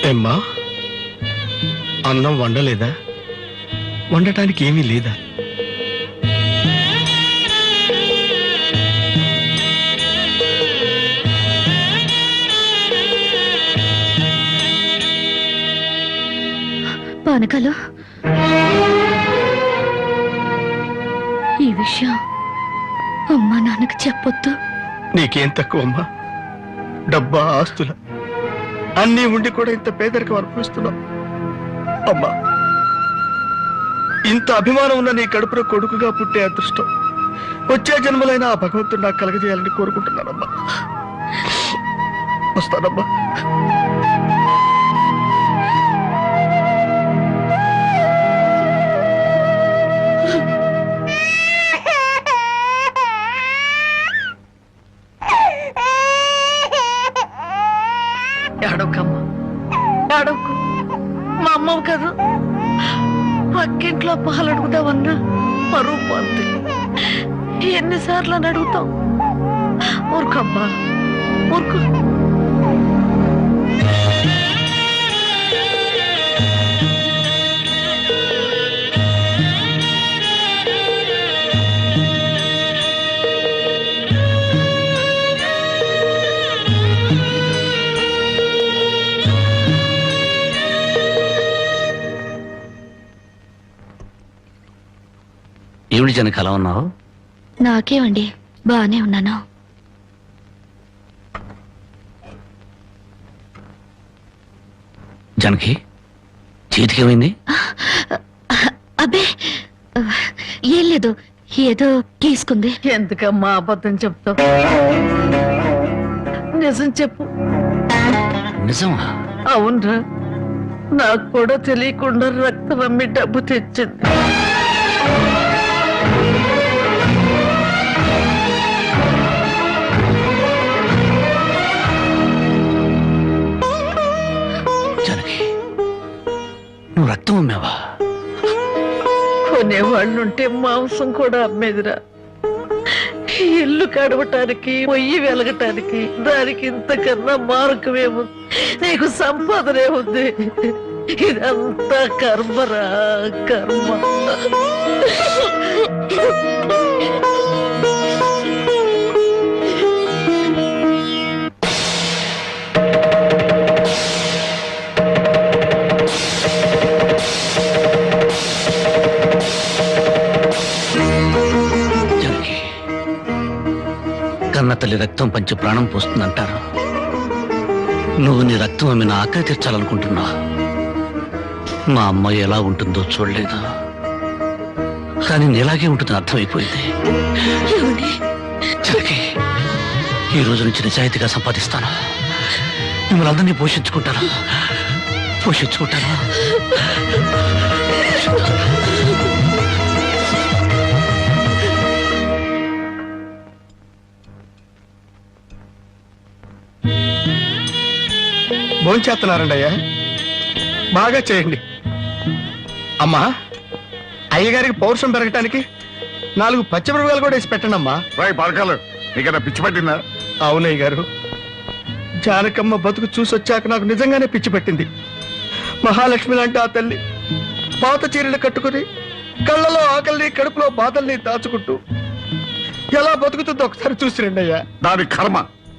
ఏమ్మా, అన్నం వండలేదా? వండటానికి ఏమీ లేదా? పానకాలు, ఈ విషయం అమ్మా నాన్నకు చెప్పొద్దు. నీకేం తక్కువ అమ్మా? డబ్బా, ఆస్తుల అన్నీ ఉండి కూడా ఇంత పేదరికం అనుభవిస్తున్నావు అమ్మా. ఇంత అభిమానం ఉన్న నీ కడుపులో కొడుకుగా పుట్టే అదృష్టం వచ్చే జన్మలైన ఆ భగవంతుడు నాకు కలగజేయాలని కోరుకుంటున్నానమ్మా. వస్తానమ్మా. ఏడవకమ్మా, ఏడవకు. మా అమ్మవు కదా, పక్కింట్లో పాలు అడుగుదామన్నా పరువు పోద్ది. ఎన్నిసార్లు అని అడుగుతాం? ఊరుకమ్మా, ఊరుకు. ఏమిటి జనకి అలా ఉన్నావు? నాకేమండి, బానే ఉన్నాను. జనకి చేతికేమైంది? అబ్బే ఏం లేదు, ఏదో గీసుకుంది. ఎందుకమ్మా అబద్ధం చెప్తావు? నిజం చెప్పు. నిజమా? అవునరా, నాకు కూడా తెలియకుండా రక్తం అమ్మి డబ్బు తెచ్చింది. నువ్వు రక్తం అమ్మావా? కొనేవాళ్ళుంటే మాంసం కూడా అమ్మేదిరా. ఇల్లు కడవటానికి, పొయ్యి వెలగటానికి దానికి ఇంతకన్నా మార్గమేముంది? నీకు సంపాదనే ఉంది. ఇదంతా కర్మరా, కర్మ. కన్న తల్లి రక్తం పంచి ప్రాణం పోస్తుందంటారు. నువ్వు నీ రక్తం ఆమె నా ఆకలి తీర్చాలనుకుంటున్నా. మా అమ్మ ఎలా ఉంటుందో చూడలేదు, కానీ నీలాగే ఉంటుందని అర్థమైపోయింది. జనకి, ఈ రోజు నుంచి నిజాయితీగా సంపాదిస్తాను. మిమ్మల్ని అందరినీ పోషించుకుంటాను. భోంచేస్తున్నారండి అయ్యా, బాగా చేయండి. అమ్మా, అయ్యగారికి పౌరుషం పెరగటానికి 4 పచ్చిమిరపకాయలు కూడా వేసి పెట్టండి అమ్మా. పిచ్చి పట్టిందా? అవునయ్య గారు, జానకమ్మ బతుకు చూసొచ్చాక నాకు నిజంగానే పిచ్చి పట్టింది. మహాలక్ష్మి లాంటి ఆ తల్లి పాత చీరలు కట్టుకుని కళ్ళలో ఆకలిని, కడుపులో బాధల్ని దాచుకుంటూ ఎలా బతుకుతుందో ఒకసారి చూసి రండి అయ్యా. దాని కర్మ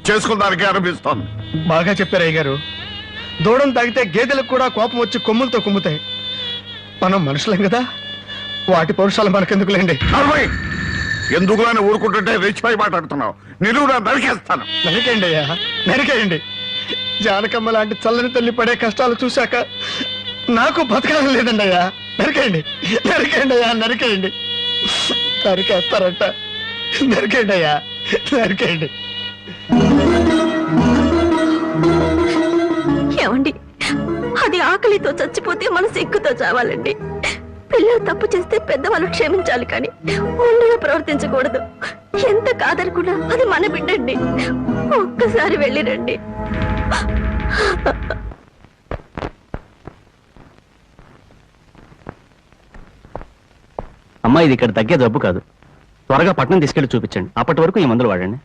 చేసుకున్న దానికి అనిపిస్తోంది. బాగా చెప్పారు అయ్య గారు. దూడం తాగితే గేదెలకు కూడా కోపం వచ్చి కొమ్ములతో కుమ్ముతాయి. మనం మనుషులేం కదా, వాటి పౌరుషాలు మనకెందుకులేండి. ఎందుకులని ఊరుకుంటుంటే రెచ్చిపై మాట్లాడుతున్నావు. నిలువునా నరికేస్తాను. నరికేయండి అయ్యా, నరికేయండి. జానకమ్మ లాంటి చల్లని తల్లి పడే కష్టాలు చూశాక నాకు బతకాలం లేదండి అయ్యా. నరికేయండి, నరికేయండి అయ్యా, నరికేయండి. నరికేస్తారంట, నరికేయండి అయ్యా, నరికేయండి. ఏమండి, అది ఆకలితో చచ్చిపోతే మన సిగ్గుతో చావాలండి. పిల్లలు తప్పు చేస్తే పెద్దవాళ్ళు క్షమించాలి కానీ ఒండుగా ప్రవర్తించకూడదు. ఎంత కాదనుకున్నా అది మన బిడ్డండి. ఒక్కసారి వెళ్ళిరండి. అమ్మా, ఇది ఇక్కడ తగ్గే జబ్బు కాదు. త్వరగా పట్నం తీసుకెళ్లి చూపించండి. అప్పటి వరకు ఈ మందులు వాడండి.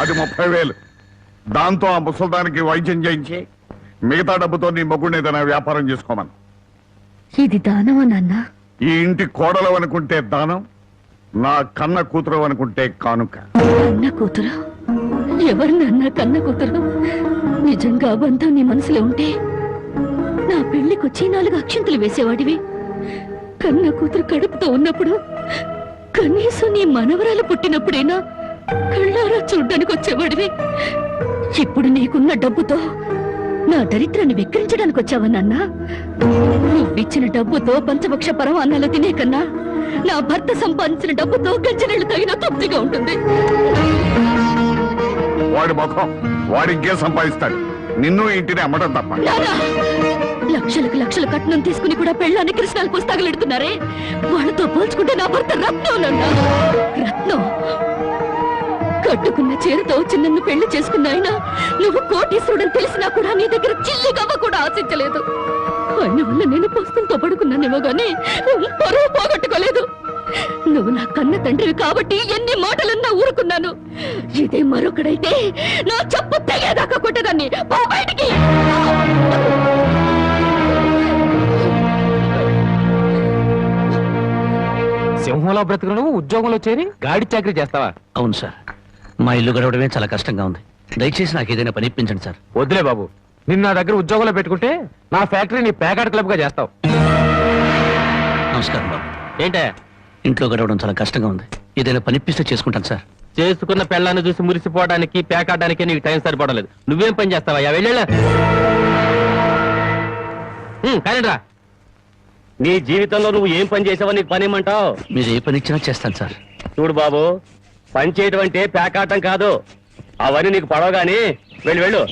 అది 30,000. దాంతో ఆ ముసల్దానికి వైద్యం చేయించి మిగతా డబ్బుతో నీ మొగ్గుని ఏదైనా వ్యాపారం చేసుకోమను. ఇది దానమా నాన్న? ఈ ఇంటి కోడలు అనుకుంటే దానం, నా కన్న కూతురు అనుకుంటే కానుక. కన్న కూతురు? ఎవరు నాన్న కన్న కూతురు? నిజంగా బంధం నీ మనసులో ఉంటే నా పెళ్లికొచ్చి 4 అక్షంతలు వేసేవాడివి. కన్న కూతురు కడుపుతో ఉన్నప్పుడు కనీసం నీ మనవరాలు పుట్టినప్పుడైనా కళ్ళారా చూడ్డానికి వచ్చేవాడివి. ఇప్పుడు నీకున్న డబ్బుతో నా దరిద్రాన్ని వెక్కిరించడానికి వచ్చావా నాన్న? నువ్విచ్చిన డబ్బుతో పంచభక్ష పరమాన్నాలు తినే కన్నా నా భర్త సంపాదించిన డబ్బుతో గంజనీళ్లు తాగినా తృప్తిగా ఉంటుంది. వాడి ముఖం వాడింకే సంపాదిస్తాడు. నిన్ను ఇంటిని అమ్మడం తప్ప. నానా, లక్షలకు లక్షల కట్నం తీసుకుని కూడా పెళ్ళాన్ని కృష్ణాలు పుస్తకాలెడుతున్నారే, వాళ్ళతో పోల్చుకుంటే నా భర్త రత్నం నాన్న. రత్నం. కట్టుకున్న చీరతో వచ్చి నన్ను పెళ్లి చేసుకున్న ఆయన నువ్వు కోటీశ్వరుడని తెలిసినా కూడా నీ దగ్గర చిల్లిగవ్వ కూడా ఆశించలేదు. ఆయన వల్ల నేను పుస్తకంతో పడుకున్నానేమో గానీ పరువు పోగొట్టుకోలేదు. నువ్వు నా కన్న తండ్రివి కాబట్టి ఎన్ని మాటలన్నా ఊరుకున్నాను. ఇదే మరొకడైతే నా చెప్పు తెగేదాకా కొట్టేదాన్ని. పో బయటికి. సింహంలో బ్రతుకు నువ్వు ఉద్యోగంలో చేరి గాడి చాకరీ చేస్తావా? అవును సార్, మా ఇల్లు గడవడమే చాలా కష్టంగా ఉంది. దయచేసి నాకు ఏదైనా పని ఇప్పించండి సార్. వద్దులే బాబు, నిన్న నా దగ్గర ఉద్యోగంలో పెట్టుకుంటే నా ఫ్యాక్టరీని ప్యాకెట్ క్లబ్ గా చేస్తావు. నమస్కారం బాబు. ఏంటే ఇంట్లో గడవడం చాలా కష్టంగా ఉంది. ఏదైనా పని ఇప్పిస్తే చేసుకుంటాను సార్. చేసుకున్న పెళ్ళాన్ని చూసి మురిసిపోవడానికి ప్యాకాడడానికి నీకు టైం సరిపోవడం. నువ్వేం పని చేస్తావా? వెళ్ళా కానీ రా. నీ జీవితంలో నువ్వు ఏం పని చేసావో నీకు పని ఏమంటావు? మీరు ఏ పని ఇచ్చినా చేస్తాను సార్. చూడు బాబు, పని చేయడం అంటే ప్యాకాటం కాదు. అవన్నీ నీకు పడవగాని వెళ్ళు.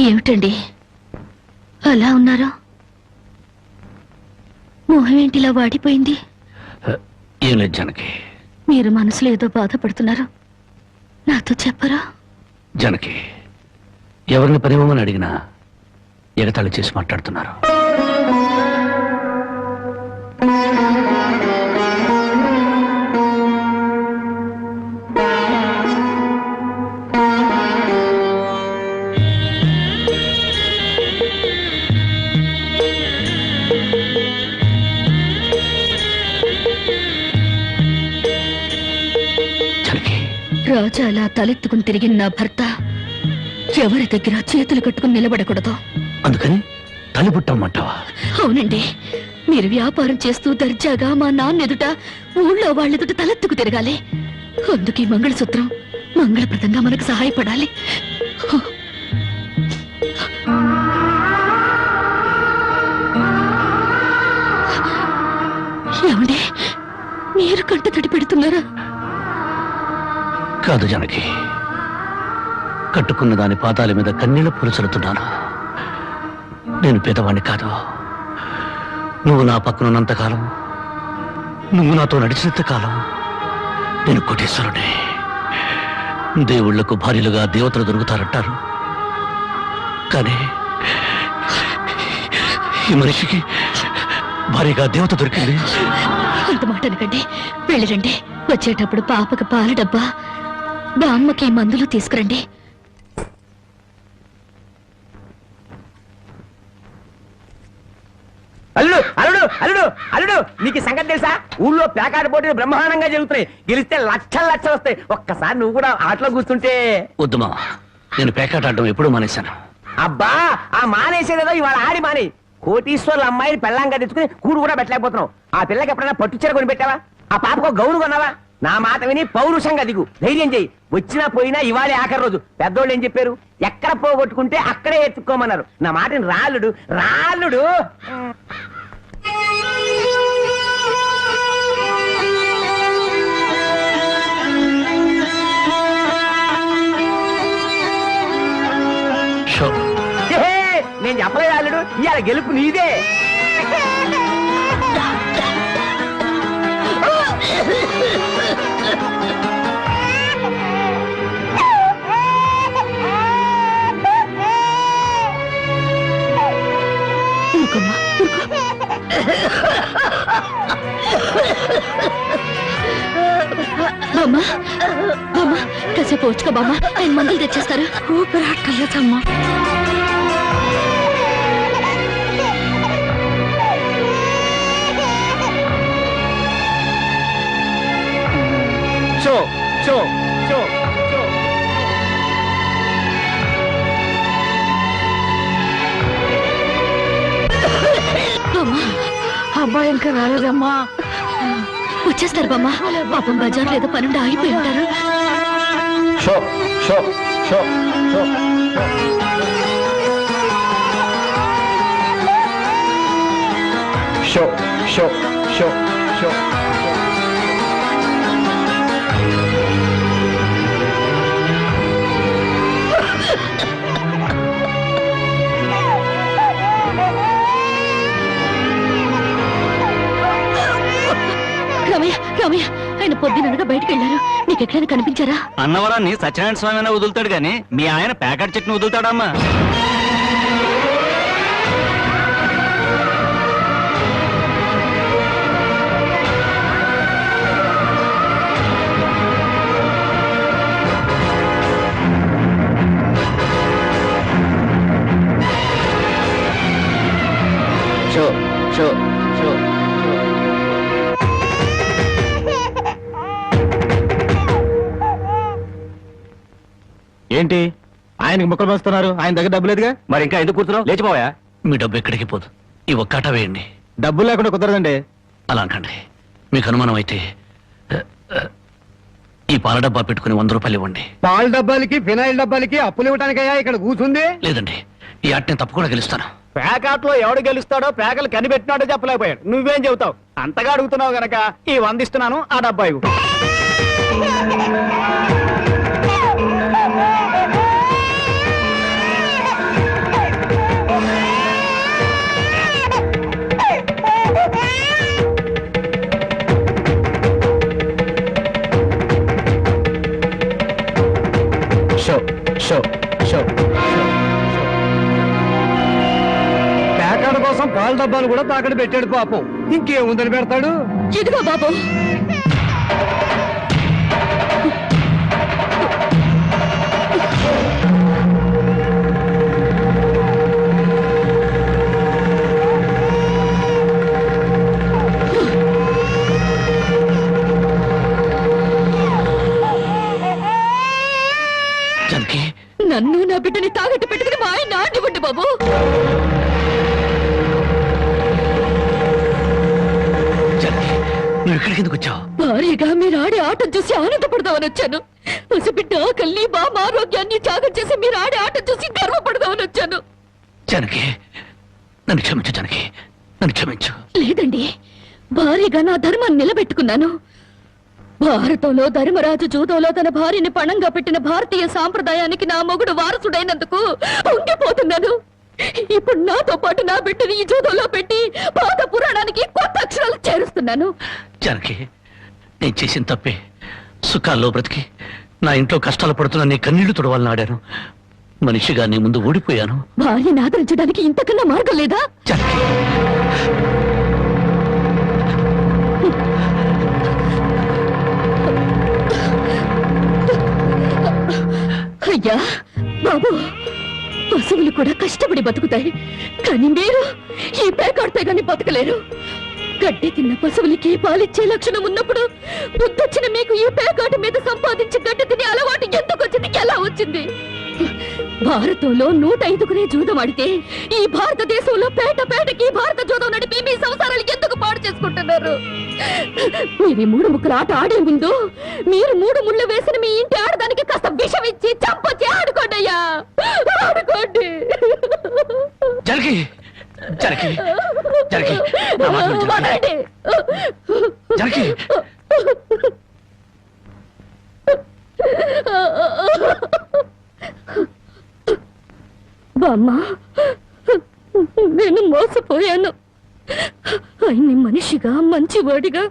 ఏమిటండి అలా ఉన్నారు? మొహం ఏంటిలా వాడిపోయింది? ఏం లేదు జానకి. మీరు మనసులో ఏదో బాధపడుతున్నారు, నాతో చెప్పరా? జానకి, ఎవరిని పనివ్వమని అడిగినా ఎగతాళి చేసి మాట్లాడుతున్నారు. రాజా అలా తలెత్తుకుని తిరిగిన నా భర్త ఎవరి దగ్గర చేతులు కట్టుకుని నిలబడకూడదు. అందుకని తలిపుట్టమంటావా? అవునండి, మీరు వ్యాపారం చేస్తూ దర్జాగా మా నాన్న ఎదుట ఊళ్ళో వాళ్ళెదుట తలెత్తుకు తిరగాలి. అందుకే మంగళసూత్రం మంగళప్రదంగా మనకు సహాయపడాలి. ఏమండి, మీరు కంట తడి పెడుతున్నారా? కాదు జానకి, కట్టుకున్న దాని పాదాల మీద కన్నీళ్లు పులుచలుతున్నాను. నేను పేదవాణ్ణి కాదు. నువ్వు నా పక్కనున్నంతకాలం, నువ్వు నాతో నడిచినంత కాలం నేను కోటీశ్వరుడే. దేవుళ్లకు భార్యలుగా దేవతలు దొరుకుతారంటారు, కానీ ఈ మనిషికి భార్యగా దేవత దొరికింది. అంత మాట అనకండి, వెళ్ళిరండి. వచ్చేటప్పుడు పాపకి పాల డబ్బా, బామ్మకి మందులు తీసుకురండి. అల్లుడు అల్లుడు అల్లుడు అల్లుడు నీకు ఈ సంగతి తెలుసా? ఊళ్ళో ప్యాకాట పోటీలు బ్రహ్మాండంగా జరుగుతున్నాయి. గెలిస్తే లక్షలు లక్షలు వస్తాయి. ఒక్కసారి నువ్వు కూడా ఆటలో కూర్చుంటే. వద్దుమా, నేను పేకాట ఆడడం ఎప్పుడూ మానేశాను. అబ్బా, ఆ మానేసేదేదో ఇవాళ ఆడి మానే. కోటీశ్వర్ల అమ్మాయిని పెళ్ళంగా తెచ్చుకుని కూడు కూడా పెట్టలేకపోతున్నావు. ఆ పిల్లకి ఎప్పుడైనా పట్టుచీర కొని పెట్టావా? ఆ పాపకు గౌను కొన్నావా? నా మాట విని పౌరుషంగా దిగు, ధైర్యం చెయ్యి. వచ్చినా పోయినా ఇవాళే ఆఖరి రోజు. పెద్దోళ్ళు ఏం చెప్పారు? ఎక్కడ పోగొట్టుకుంటే అక్కడే ఎత్తుక్కోమన్నారు. నా మాటని రాళ్ళుడు రాళ్ళుడు. నేను చెప్పలేదు రాళ్ళుడు, ఇవాళ గెలుపు నీదే. బామ్మా బామ్మా కాసేపు వచ్చుకో బామ్మా, ఆయన మందులు తెచ్చేస్తారు. ఊపిరాటయ్యమ్మా. షో షో షో షో. అబ్బాయి ఇంకా రాలేదమ్మా. వచ్చేస్తారు బామ్మా. పాపం బజార్లో ఏదో పనుండి ఆగిపోయి ఉంటారు. షో షో షో షో. షో షో షో షో. రామయ్య రామయ్య, ఆయన పొద్దుననగా బయటకు వెళ్ళారు. నీకు ఎక్కడైనా కనిపించారా? అన్నవరాన్ని సత్యనారాయణ స్వామి అయినా వదులుతాడు గాని మీ ఆయన ప్యాకెట్ చెట్టును వదులుతాడమ్మా. షో షో షో. ఏంటి ఆయనకి ముక్కలు పంచుతున్నారు? ఆయన దగ్గర డబ్బు లేదుగా, మరి ఇంకా ఎందుకు కూర్చున్నావు? లేచిపోయా. మీ డబ్బు ఎక్కడికి పోదు. ఈ ఒక్కట వేయండి. డబ్బులు లేకుండా కుదరదండి. అలా అంటండి. మీకు అనుమానం అయితే ఈ పాల డబ్బా పెట్టుకుని 100 రూపాయలు ఇవ్వండి. పాల డబ్బాలకి ఫినాయిల్ డబ్బాలకి అప్పులు ఇవ్వడానికయ్యా ఇక్కడ కూర్చుంది? లేదండి, ఈ ఆట నేను తప్పకుండా గెలుస్తాను. ప్యాకాట్ లో ఎవడు గెలుస్తాడో ప్యాకలు కనిపెట్టినాడో చెప్పలేకపోయాడు. నువ్వేం చెబుతావు? అంతగా అడుగుతున్నావు గనక ఈ 100 ఇస్తున్నాను, ఆ డబ్బా ఇవ్వు. షో షో షో. ప్యాకాట్ కోసం పాల డబ్బాలు కూడా తాకడ పెట్టాడు పాపం. ఇంకేముందని పెడతాడు? ఇదిగో బాబు. జానకి, నన్ను నా బిడ్డని తాగట్టు పెట్టుకుని మా ఆయన ఆడివ్వండి బాబు. జానకి, నువ్వు ఇక్కడికి ఎందుకు వచ్చావు? భారీగా మీరు ఆడే ఆటం చూసి ఆనందపడదామని వచ్చాను. పసిబిడ్డ ఆకలిని బామ ఆరోగ్యాన్ని త్యాగం చేసి మీరు ఆడే ఆటం చూసి గర్వపడదామని వచ్చాను. జానకి, నన్ను క్షమించు. జానకి, నన్ను క్షమించు. లేదండి, భారీగా నా ధర్మాన్ని నిలబెట్టుకున్నాను. భారతంలో ధర్మరాజు జూదంలో తన భార్యని పణంగా పెట్టిన భారతీయ సాంప్రదాయానికి నా మొగుడు వారసుడైనందుకు పొంగిపోతున్నాను. ఇప్పుడు నాతో పాటు నా బిడ్డని ఈ జూదంలో పెట్టి పాత పురాణానికి కొత్త అక్షరాలు చేరుస్తున్నాను. జానకి, నేను చేసిన తప్పే. సుఖాల్లో బ్రతికి నా ఇంట్లో కష్టాలు పడుతున్నా నీ కన్నీళ్లు తుడవాలని ఆడాను. మనిషిగా నీ ముందు ఓడిపోయాను. భార్యని ఆదరించడానికి ఇంతకన్నా మార్గం లేదా? జానకి, అయ్యా బాబు, పశువులు కూడా కష్టపడి బతుకుతాయి, కానీ మీరు ఈ పేకాడితే గాని బతకలేరు. గడ్డి తిన్న పశువులకి పాలిచ్చే లక్షణం ఉన్నప్పుడు బుద్ధొచ్చిన మీకు ఈ పేకాట మీద సంపాదించి గడ్డి తినే అలవాటు ఎందుకు వచ్చింది, ఎలా వచ్చింది? భారతంలో 105కునే జూదం ఆడితే ఈ భారతదేశంలో పేట పేటకి మీరు ఈ 3 ముక్కల ఆట ఆడే ముందు మీరు 3 ముళ్ళు వేసిన మీ ఇంటి ఆడదానికి కాస్త విషం ఇచ్చి చంపొచ్చి ఆడుకోండి అయ్యా, ఆడుకోండి. జరగి జరగి జరగి నా మాట విను, జరగి. వదలండి. జరగి బామ్మ, నేను మోసపోయాను. ఆయన్ని మనిషిగా మంచివాడిగా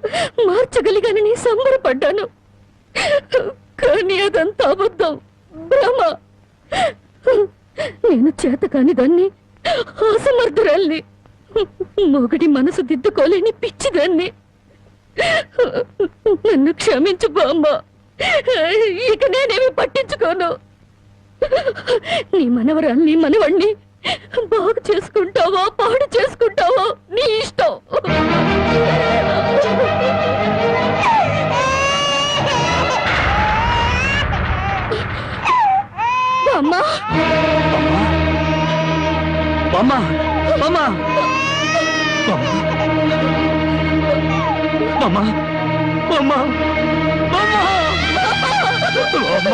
మార్చగలిగానని సంబరపడ్డాను. కానీ అదంతా అబద్ధం, భ్రమ. నేను చేతకాని దాన్ని, అసమర్థురాల్ని, మొగడి మనసు దిద్దుకోలేని పిచ్చిదాన్ని. నన్ను క్షమించు బామ్మ, ఇక నేనేమి పట్టించుకోను. నీ మనవరాల్ని మనవణ్ణి బాగు చేసుకుంటావో పాడు చేసుకుంటావో నీ ఇష్టం. బామ్మ, బామ్మ బామ్మ బామ్మ బామ్మ బామ్మ బామ్మ